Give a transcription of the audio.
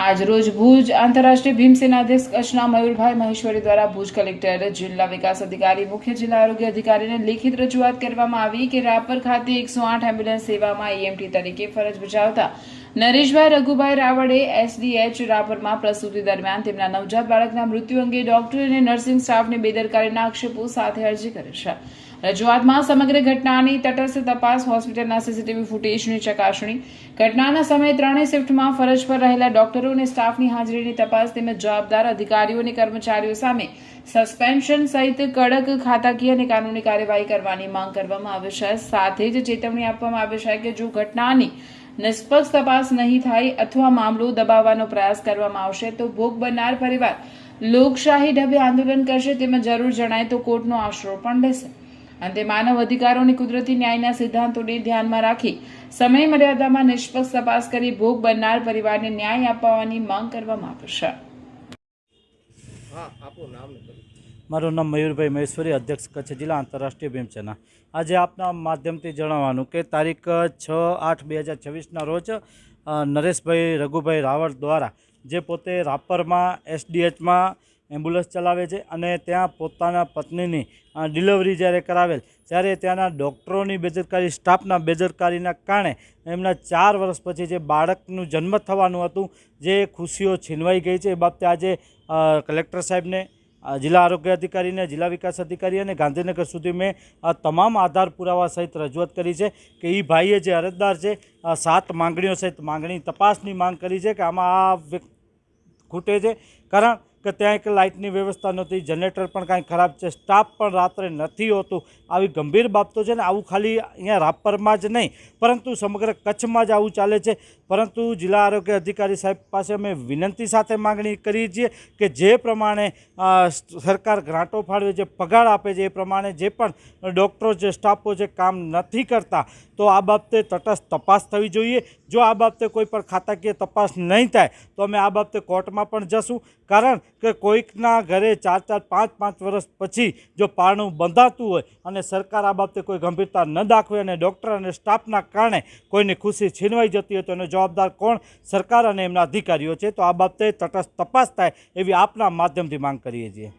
આજરોજ ભુજ આંતરરાષ્ટ્રીય ભીમસેના અધ્યક્ષ કચ્છના મયુરભાઈ મહેશ્વરી દ્વારા ભુજ કલેક્ટર, જિલ્લા વિકાસ અધિકારી, મુખ્ય જિલ્લા આરોગ્ય અધિકારીને લેખિત રજૂઆત કરવામાં આવી કે રાપર ખાતે 108 એમ્બ્યુલન્સ સેવામાં EMT તરીકે ફરજ બજાવતા નરેશભાઈ રઘુભાઈ રાવળે SDH રાપરમાં પ્રસૂતિ દરમિયાન તેમના નવજાત બાળકના મૃત્યુ અંગે ડોક્ટર અને નર્સિંગ સ્ટાફને બેદરકારીના આક્ષેપો સાથે અરજી કરી છે। રજૂઆતમાં સમગ્ર ઘટનાની તટસ્થ તપાસ, હોસ્પિટલના CCTV ફૂટેજની ચકાસણી, ઘટનાના સમયે ત્રણેય શિફ્ટમાં ફરજ પર રહેલા ડોક્ટરો અને સ્ટાફની હાજરીની તપાસ તેમજ જવાબદાર અધિકારીઓ અને કર્મચારીઓ સામે સસ્પેન્શન સહિત કડક ખાતાકીય અને કાનૂની કાર્યવાહી કરવાની માંગ કરવામાં આવી છે। સાથે જ ચેતવણી આપવામાં આવી છે કે જો ઘટનાની નિષ્પક્ષ તપાસ નહીં થાય અથવા મામલો દબાવવાનો પ્રયાસ કરવામાં આવશે તો ભોગ બનનાર પરિવાર લોકશાહી ઢબે આંદોલન કરશે તેમજ જરૂર જણાય તો કોર્ટનો આશરો પણ લેશે। અંતે માનવ અધિકારો અને કુદરતી ન્યાયના સિદ્ધાંતોને ધ્યાનમાં રાખી સમય મર્યાદામાં નિષ્પક્ષ તપાસ કરી ભોગ બનનાર પરિવારને ન્યાય આપવાની માંગ કરવામાં આવી છે। મારું નામ મયુરભાઈ મહેશ્વરી, અધ્યક્ષ કચ્છ જિલ્લા આંતરરાષ્ટ્રીય ભીમસેના। આજે આપના માધ્યમથી જણાવવાનું કે તારીખ 6/8/2026ના રોજ નરેશભાઈ રઘુભાઈ રાવળ દ્વારા જે પોતે રાપરમાં SDHમાં એમ્બ્યુલન્સ ચલાવે છે અને ત્યાં પોતાના પત્નીની ડિલિવરી જ્યારે કરાવેલ ત્યારે ત્યાંના ડૉક્ટરોની બેદરકારી, સ્ટાફના બેદરકારીના કારણે એમના 4 વર્ષ પછી જે બાળકનું જન્મ થવાનું હતું, જે ખુશીઓ છીનવાઈ ગઈ છે, એ બાબતે આજે કલેક્ટર સાહેબને, જિલ્લા આરોગ્ય અધિકારીને, જિલ્લા વિકાસ અધિકારી અને ગાંધીનગર સુધી મેં તમામ આધાર પુરાવા સહિત રજૂઆત કરી છે કે એ ભાઈએ જે અરજદાર છે 7 માંગણીઓ સહિત માંગણી તપાસની માંગ કરી છે કે આમાં આ ખૂટે છે। કારણ કે ત્યાં એક લાઇટની વ્યવસ્થા નહોતી, જનરેટર પણ કાંઈ ખરાબ છે, સ્ટાફ પણ રાત્રે નથી હોતું। આવી ગંભીર બાબતો છે ને આવું ખાલી અહીંયા રાપરમાં જ નહીં પરંતુ સમગ્ર કચ્છમાં જ આવું ચાલે છે। પરંતુ જિલ્લા આરોગ્ય અધિકારી સાહેબ પાસે અમે વિનંતી સાથે માંગણી કરીએ છીએ કે જે પ્રમાણે સરકાર ગ્રાન્ટો ફાળવે છે, પગાર આપે છે, એ પ્રમાણે જે પણ ડૉક્ટરો છે, સ્ટાફો છે કામ નથી કરતા તો આ બાબતે તટસ્થ તપાસ થવી જોઈએ। જો આ બાબતે કોઈ પણ ખાતાકીય તપાસ નહીં થાય તો અમે આ બાબતે કોર્ટમાં પણ જશું। કારણ કે કોઈકના ઘરે 4-4, 5-5 વર્ષ પછી જો પારણું બંધાતું હોય અને સરકાર આ બાબતે કોઈ ગંભીરતા ન દાખવે અને ડૉક્ટર અને સ્ટાફના કારણે કોઈની ખુશી છીનવાઈ જતી હોય તો એનો જવાબદાર કોણ? સરકાર અને એમના અધિકારીઓ છે। તો આ બાબતે તટસ્થ તપાસ થાય એવી આપના માધ્યમથી માંગ કરીએ છીએ।